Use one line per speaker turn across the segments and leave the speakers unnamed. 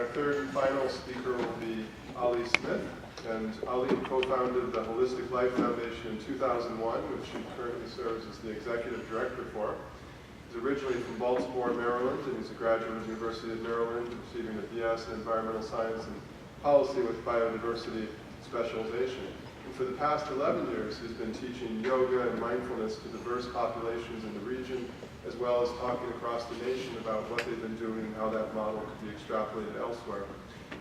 our third and final speaker will be Ali Smith. And Ali co-founded the Holistic Life Foundation in 2001, which she currently serves as the executive director for. He's originally from Baltimore, Maryland, and he's a graduate of the University of Maryland, receiving a BS in Environmental Science and Policy with Biodiversity specialization. And for the past 11 years, he's been teaching yoga and mindfulness to diverse populations in the region, as well as talking across the nation about what they've been doing and how that model could be extrapolated elsewhere.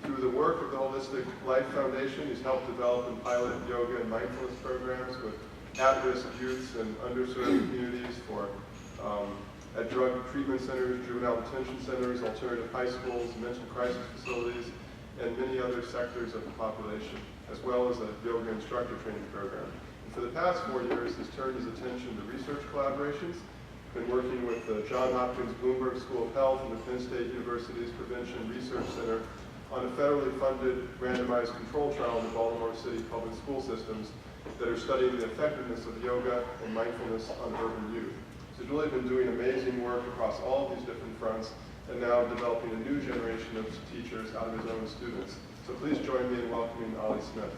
Through the work of the Holistic Life Foundation, he's helped develop and pilot yoga and mindfulness programs with at-risk youths and underserved communities at drug treatment centers, juvenile detention centers, alternative high schools, mental crisis facilities, and many other sectors of the population, as well as a yoga instructor training program. And for the past 4 years, he's turned his attention to research collaborations, been working with the Johns Hopkins Bloomberg School of Health and the Penn State University's Prevention Research Center on a federally funded randomized control trial in the Baltimore City public school systems that are studying the effectiveness of yoga and mindfulness on urban youth. So he's really been doing amazing work across all of these different fronts and now developing a new generation of teachers out of his own students. So please join me in welcoming Ali Smith.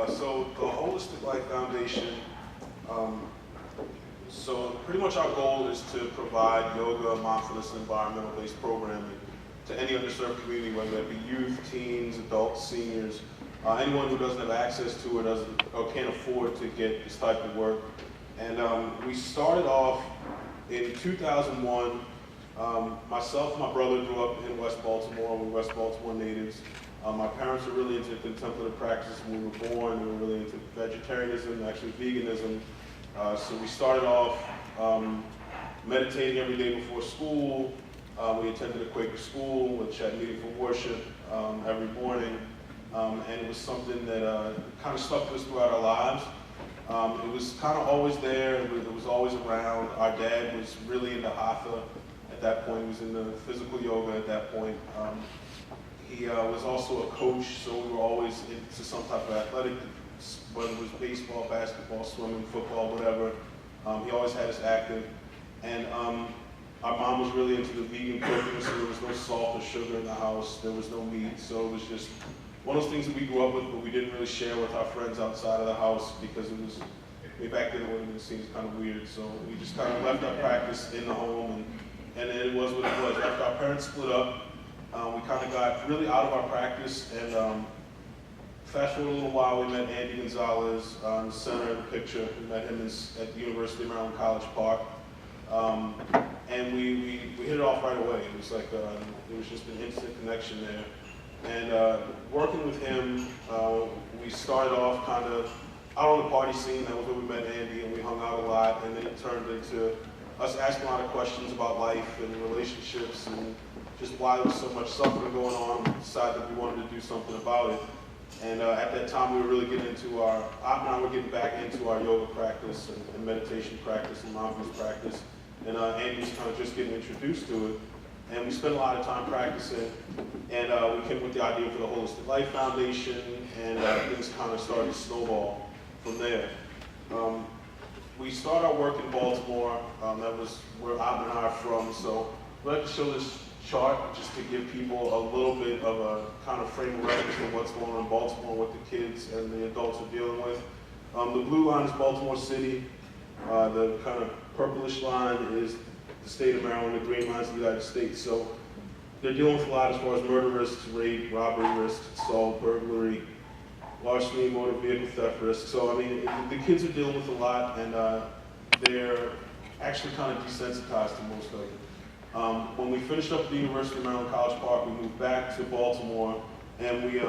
So the Holistic Life Foundation, so pretty much our goal is to provide yoga, mindfulness, and environmental-based programming to any underserved community, whether that be youth, teens, adults, seniors, anyone who doesn't have access to it or can't afford to get this type of work. And we started off in 2001. Myself and my brother grew up in West Baltimore. We're West Baltimore natives. My parents were really into contemplative practice when we were born. We were really into vegetarianism, actually veganism. So we started off meditating every day before school. We attended a Quaker school, which had meaningful worship every morning. And it was something that kind of stuck with us throughout our lives. It was kind of always there. It was always around. Our dad was really into hatha at that point. He was into physical yoga at that point. He was also a coach, so we were always into some type of athletic, whether it was baseball, basketball, swimming, football, whatever. He always had us active. And our mom was really into the vegan cooking, so there was no salt or sugar in the house. There was no meat, so it was just one of those things that we grew up with, but we didn't really share with our friends outside of the house because it was, back then it would have seemed kind of weird. So we just kind of left our practice in the home, and it was what it was. After our parents split up, we kind of got really out of our practice, and fast forward a little while, we met Andy Gonzalez in the center of the picture. We met him at the University of Maryland College Park, and we hit it off right away. It was like, it was just an instant connection there. And working with him, we started off kind of out on the party scene. That was where we met Andy, and we hung out a lot, and then it turned into us asking a lot of questions about life and relationships and just why there was so much suffering going on. We decided that we wanted to do something about it. And at that time, we were really getting into now we're getting back into our yoga practice and meditation practice and mindfulness practice. And Andy was kind of just getting introduced to it. And we spent a lot of time practicing. And we came with the idea for the Holistic Life Foundation, and things kind of started to snowball from there. We started our work in Baltimore. That was where Abner and I are from. So I'd like to show this chart just to give people a little bit of a kind of frame of reference for what's going on in Baltimore, what the kids and the adults are dealing with. The blue line is Baltimore City. The kind of purplish line is the state of Maryland. The green line is the United States. So they're dealing with a lot as far as murder risks, rape, robbery risks, assault, burglary, larceny, motor vehicle theft risks. So I mean, the kids are dealing with a lot, and they're actually kind of desensitized to most of it. When we finished up at the University of Maryland College Park, we moved back to Baltimore, and we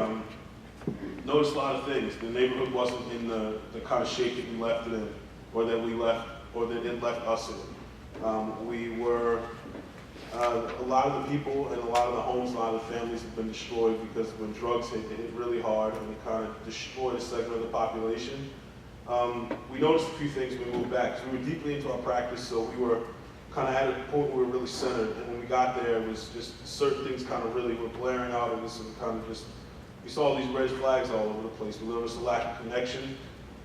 noticed a lot of things. The neighborhood wasn't in the kind of shape that we left it in, or that it left us in. We were, a lot of the people and a lot of the homes, a lot of the families have been destroyed because when drugs hit, they hit really hard, and it kind of destroyed a segment of the population. We noticed a few things when we moved back, because we were deeply into our practice, so we were kind of at a point where we were really centered. And when we got there, it was just certain things kind of really were blaring out. It was kind of just we saw these red flags all over the place. There was a lack of connection.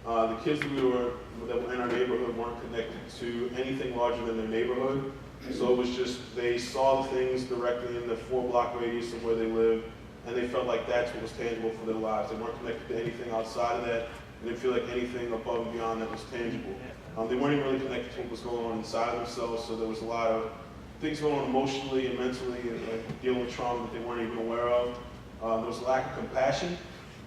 The kids that were in our neighborhood weren't connected to anything larger than their neighborhood. So it was just, they saw the things directly in the 4-block radius of where they lived, and they felt like that's what was tangible for their lives. They weren't connected to anything outside of that, and they feel like anything above and beyond that was tangible. They weren't even really connected to what was going on inside of themselves, so there was a lot of things going on emotionally and mentally, and dealing with trauma that they weren't even aware of. There was a lack of compassion.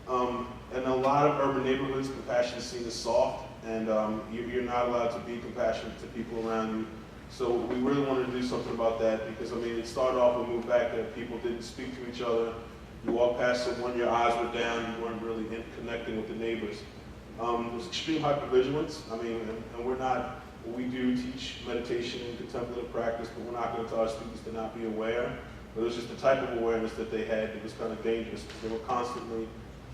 And a lot of urban neighborhoods, compassion is seen as soft, and you're not allowed to be compassionate to people around you. So we really wanted to do something about that, because I mean, it started off when we moved back that people didn't speak to each other. You walk past someone, your eyes were down, you weren't really connecting with the neighbors. There was extreme hypervigilance. I mean, and we do teach meditation and contemplative practice, but we're not going to tell our students to not be aware. But it was just the type of awareness that they had that was kind of dangerous, because they were constantly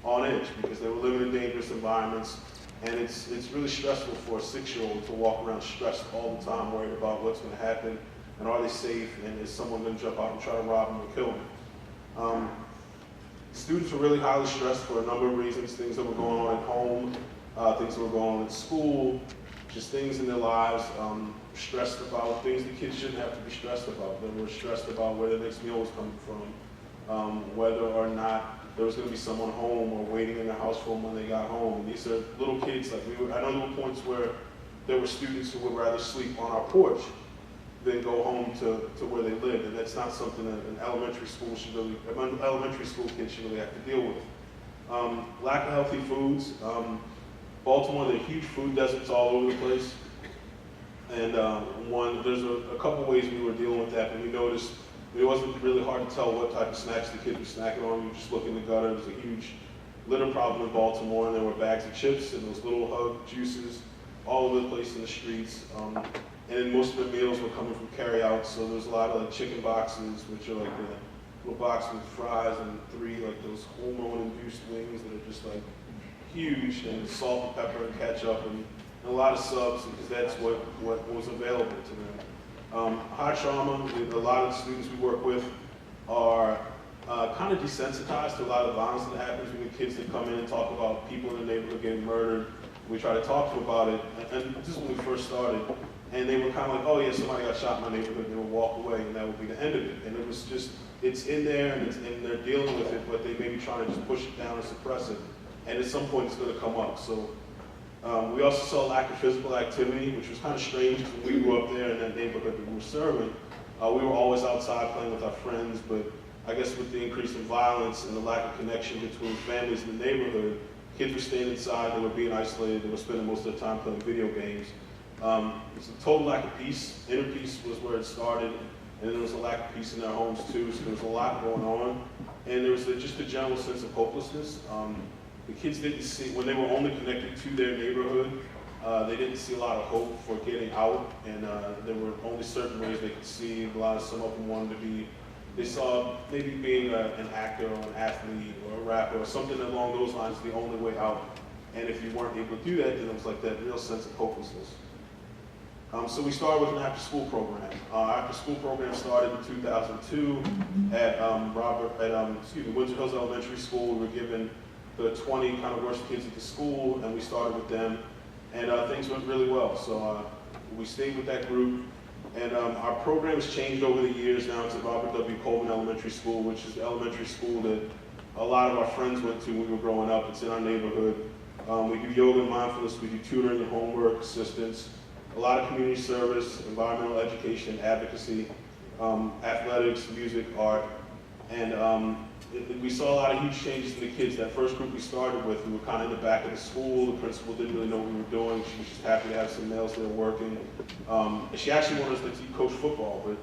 on edge, because they were living in dangerous environments. And it's really stressful for a 6-year-old to walk around stressed all the time, worried about what's going to happen, and are they safe, and is someone going to jump out and try to rob them or kill them. Students were really highly stressed for a number of reasons, things that were going on at home, things that were going on at school, just things in their lives, stressed about things the kids shouldn't have to be stressed about. They were stressed about where the next meal was coming from, whether or not there was going to be someone home or waiting in the house for them when they got home. And these are little kids, like I know there were points where there were students who would rather sleep on our porch than go home to where they lived. And that's not something that an elementary school kids should really have to deal with. Lack of healthy foods. Baltimore, there are huge food deserts all over the place. And there's a couple ways we were dealing with that, and we noticed it wasn't really hard to tell what type of snacks the kids were snacking on. You just look in the gutter. There's a huge litter problem in Baltimore, and there were bags of chips and those little hug juices all over the place in the streets. And most of the meals were coming from carry-out, so there's a lot of like chicken boxes, which are like the little box with fries and 3 like those hormone-induced wings that are just like huge, and salt and pepper and ketchup, and a lot of subs, because that's what was available to them. High trauma, a lot of the students we work with are kind of desensitized to a lot of the violence that happens when the kids that come in and talk about people in the neighborhood getting murdered. We try to talk to them about it, and this is when we first started, and they were kind of like, oh yeah, somebody got shot in my neighborhood, and they would walk away, and that would be the end of it. And it was just, it's in there, and they're dealing with it, but they may be trying to just push it down and suppress it, and at some point it's going to come up. So we also saw a lack of physical activity, which was kind of strange when we grew up there in that neighborhood that we were serving. We were always outside playing with our friends, but I guess with the increase in violence and the lack of connection between families in the neighborhood, kids were staying inside, they were being isolated, they were spending most of their time playing video games. It's a total lack of peace. Inner peace was where it started, and then there was a lack of peace in their homes too, so there was a lot going on. And there was just a general sense of hopelessness. The kids didn't see, when they were only connected to their neighborhood, they didn't see a lot of hope for getting out, and there were only certain ways they could see. Some of them wanted to be, they saw maybe being an actor or an athlete or a rapper or something along those lines the only way out. And if you weren't able to do that, then it was like that real sense of hopelessness. So we started with an after-school program. Our after-school program started in 2002 at Winter Hills Elementary School. We were given the 20 kind of worst kids at the school, and we started with them, and things went really well. So we stayed with that group, and our program has changed over the years. Now it's at Robert W. Colvin Elementary School, which is the elementary school that a lot of our friends went to when we were growing up. It's in our neighborhood. We do yoga and mindfulness, we do tutoring and homework assistance, a lot of community service, environmental education, advocacy, athletics, music, art, and we saw a lot of huge changes in the kids. That first group we started with, we were kind of in the back of the school. The principal didn't really know what we were doing. She was just happy to have some males there working. And she actually wanted us to coach football, but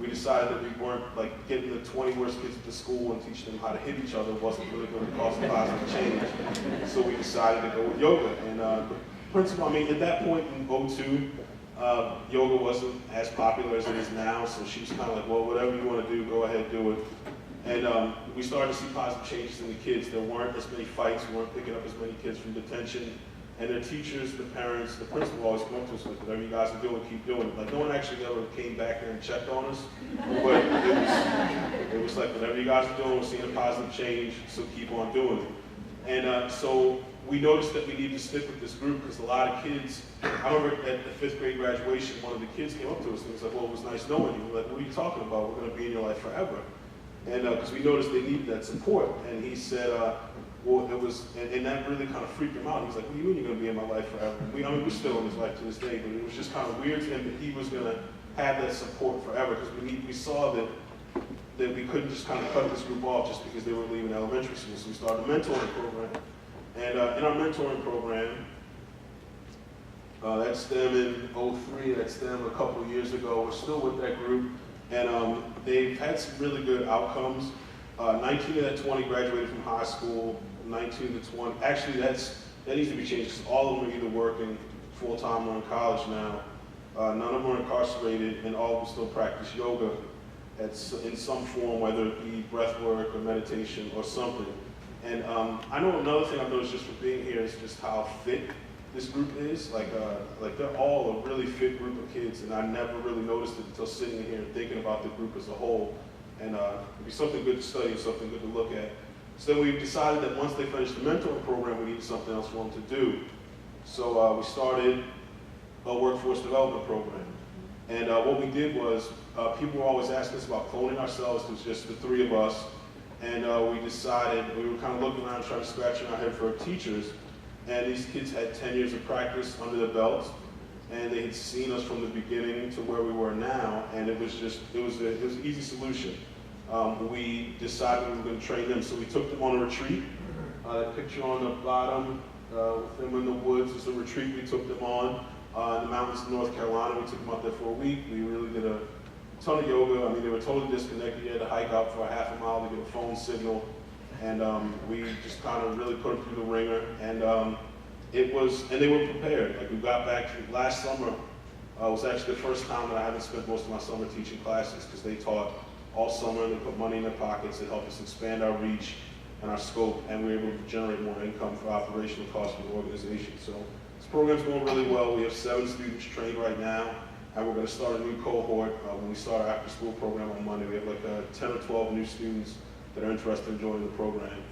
we decided that we weren't like getting the 20 worst kids at the school and teaching them how to hit each other wasn't really going to cause a positive change. So we decided to go with yoga. And the principal, I mean, at that point in 2002, yoga wasn't as popular as it is now. So she was kind of like, well, whatever you want to do, go ahead, do it. And we started to see positive changes in the kids. There weren't as many fights. We weren't picking up as many kids from detention. And their teachers, the parents, the principal always come up to us like, whatever you guys are doing, keep doing it. Like, no one actually ever came back there and checked on us, but it was like, whatever you guys are doing, we're seeing a positive change, so keep on doing it. And so we noticed that we need to stick with this group because a lot of kids, I remember at the 5th grade graduation, one of the kids came up to us and was like, well, it was nice knowing you. We're like, what are you talking about? We're going to be in your life forever. And because we noticed they needed that support. And he said, well, it was, and that really kind of freaked him out. He was like, what do you mean you're going to be in my life forever? I mean, we're still in his life to this day, but it was just kind of weird to him that he was going to have that support forever because we saw that we couldn't just kind of cut this group off just because they were leaving elementary school. So we started a mentoring program. And in our mentoring program, that's them in '03, that's them a couple of years ago. We're still with that group, and they've had some really good outcomes. 19 of that 20 graduated from high school, 19 to 20. Actually, that needs to be changed because all of them are either working full-time or in college now. None of them are incarcerated, and all of them still practice yoga in some form, whether it be breath work or meditation or something. And I know another thing I've noticed just from being here is just how fit this group is. Like they're all a really fit group of kids, and I never really noticed it until sitting in here and thinking about the group as a whole. And it'd be something good to study and something good to look at. So then we decided that once they finished the mentoring program, we needed something else for them to do. So we started a workforce development program. And what we did was, people were always asking us about cloning ourselves. It was just the 3 of us. And we decided, we were kind of looking around trying to scratch in our head for teachers. And these kids had 10 years of practice under their belts. And they had seen us from the beginning to where we were now. And it was an easy solution. We decided we were going to train them. So we took them on a retreat. That picture on the bottom with them in the woods is a retreat we took them on. In the mountains of North Carolina. We took them out there for a week. We really did a ton of yoga. I mean, they were totally disconnected. You had to hike out for a half a mile to get a phone signal. And we just kind of really put them through the ringer. And and they were prepared. Like we got back last summer, was actually the first time that I haven't spent most of my summer teaching classes because they taught all summer. They put money in their pockets. It helped us expand our reach and our scope. And we were able to generate more income for operational costs for the organization. So this program's going really well. We have 7 students trained right now. And we're going to start a new cohort when we start our after-school program on Monday. We have like 10 or 12 new students that are interested in joining the program.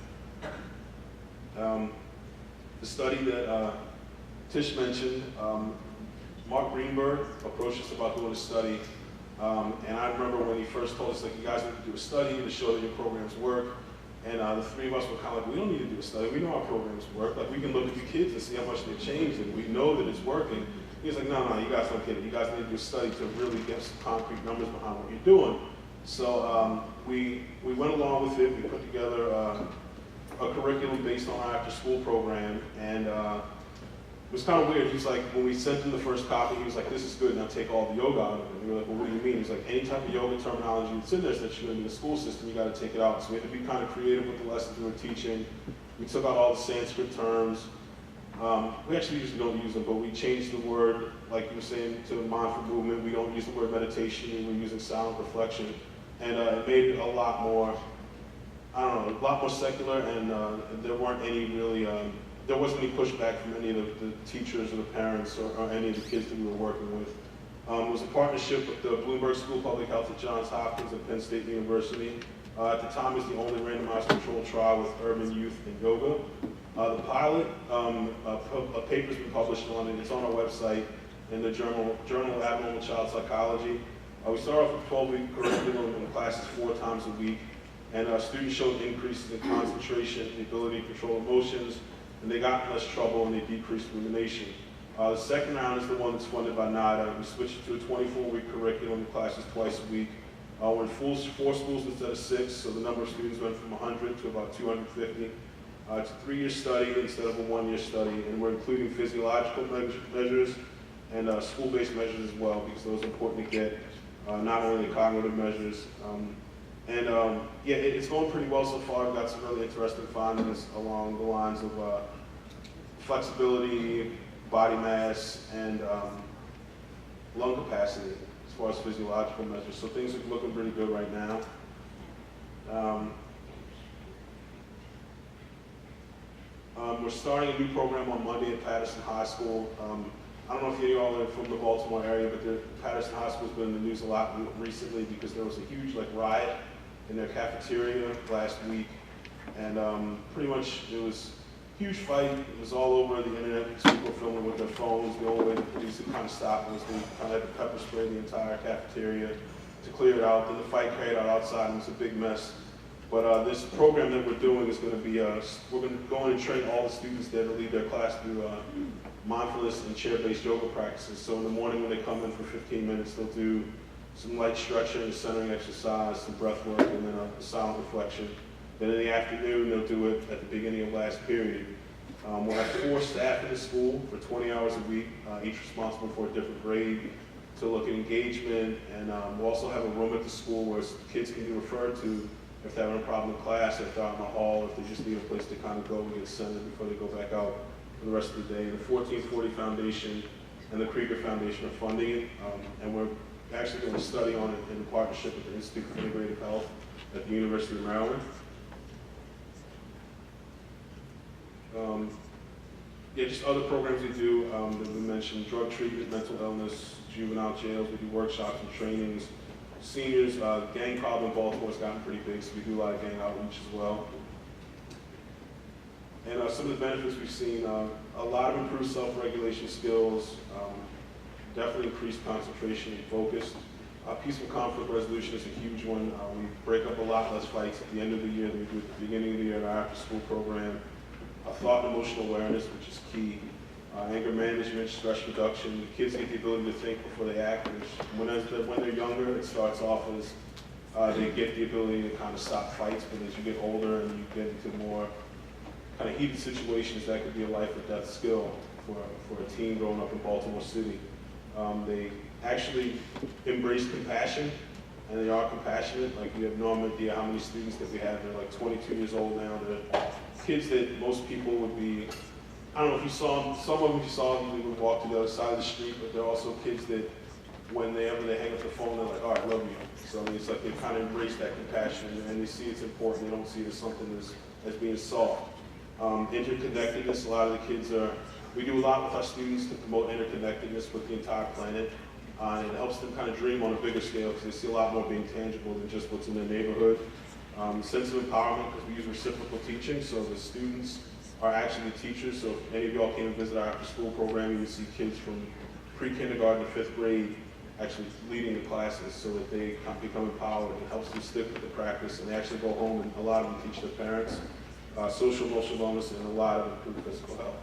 The study that Tish mentioned, Mark Greenberg approached us about doing a study. And I remember when he first told us, like, you guys need to do a study to show that your programs work. And the 3 of us were kind of like, we don't need to do a study. We know our programs work. Like, we can look at the kids and see how much they've changed, and we know that it's working. He was like, no, you guys don't get it. You guys need to do a study to really get some concrete numbers behind what you're doing. So we went along with it. We put together a curriculum based on our after-school program, and it was kind of weird. He was like, when we sent him the first copy, he was like, this is good, now take all the yoga out of it. And we were like, well, what do you mean? He was like, any type of yoga terminology that's in there that you're in the school system, you got to take it out. So we had to be kind of creative with the lessons we were teaching. We took out all the Sanskrit terms. We actually usually don't use them, but we changed the word, like you were saying, to mindful movement. We don't use the word meditation. We were using silent reflection. And it made it a lot more, a lot more secular, and there weren't any really, there wasn't any pushback from any of the teachers or the parents or any of the kids that we were working with. It was a partnership with the Bloomberg School of Public Health at Johns Hopkins and Penn State University. At the time, it was the only randomized controlled trial with urban youth and yoga. The pilot, a paper's been published on it. It's on our website in the Journal of Abnormal Child Psychology. We start off with 12-week curriculum in classes 4 times a week, and students showed increases in concentration, the ability to control emotions, and they got in less trouble and they decreased rumination. The second round is the one that's funded by NIDA. We switched it to a 24-week curriculum in classes twice a week. We're in 4 schools instead of 6, so the number of students went from 100 to about 250. It's a 3-year study instead of a 1-year study, and we're including physiological measures and school-based measures as well, because those are important to get, not only the cognitive measures. Yeah, it's going pretty well so far. We've got some really interesting findings along the lines of flexibility, body mass, and lung capacity as far as physiological measures. So things are looking pretty good right now. We're starting a new program on Monday at Patterson High School. I don't know if any of y'all are from the Baltimore area, but Patterson High School has been in the news a lot recently because there was a huge riot in their cafeteria last week. And pretty much it was a huge fight. It was all over the internet. People were filming with their phones. The only way the police could kind of stop it was they kind of had to pepper spray the entire cafeteria to clear it out. Then the fight carried out outside, and it was a big mess. But this program that we're doing is going to be, we're going to go in and train all the students there to lead their class through mindfulness and chair-based yoga practices. So in the morning when they come in for 15 minutes, they'll do some light stretching, a centering exercise, some breath work, and then a silent reflection. Then in the afternoon, they'll do it at the beginning of last period. We'll have 4 staff in the school for 20 hours a week, each responsible for a different grade to look at engagement. And we'll also have a room at the school where kids can be referred to if they're having a problem in class, if they're out in the hall, if they just need a place to kind of go and get centered before they go back out for the rest of the day. The 1440 Foundation and the Krieger Foundation are funding it, and we're actually doing a study on it in partnership with the Institute for Integrative Health at the University of Maryland. Yeah, just other programs we do that we mentioned: drug treatment, mental illness, juvenile jails. We do workshops and trainings. Seniors, gang problem in Baltimore has gotten pretty big, so we do a lot of gang outreach as well. And some of the benefits we've seen, a lot of improved self-regulation skills, definitely increased concentration and focus. Peaceful conflict resolution is a huge one. We break up a lot less fights at the end of the year than we do at the beginning of the year in our after-school program. Thought and emotional awareness, which is key. Anger management, stress reduction. The kids get the ability to think before they act. When they're younger, it starts off as they get the ability to kind of stop fights, but as you get older and you get into more kind of heated situations, that could be a life or death skill for a teen growing up in Baltimore City. They actually embrace compassion, and they are compassionate. Like, you have no idea how many students that we have. They're like 22 years old now. They're kids that most people would be, I don't know if you saw them, some of them you saw usually would walk to the other side of the street, but they're also kids that whenever they hang up the phone, they're like, all right, love you. So I mean, it's like they kind of embrace that compassion, and they see it's important. They don't see it as something as being soft. Interconnectedness, a lot of the kids we do a lot with our students to promote interconnectedness with the entire planet. And it helps them kind of dream on a bigger scale because they see a lot more being tangible than just what's in their neighborhood. Sense of empowerment, because we use reciprocal teaching, so the students are actually the teachers. So if any of y'all came and visit our after-school program, you would see kids from pre-kindergarten to 5th grade actually leading the classes so that they become empowered. It helps them stick with the practice, and they actually go home and a lot of them teach their parents. Social emotional wellness, and a lot of improved physical health.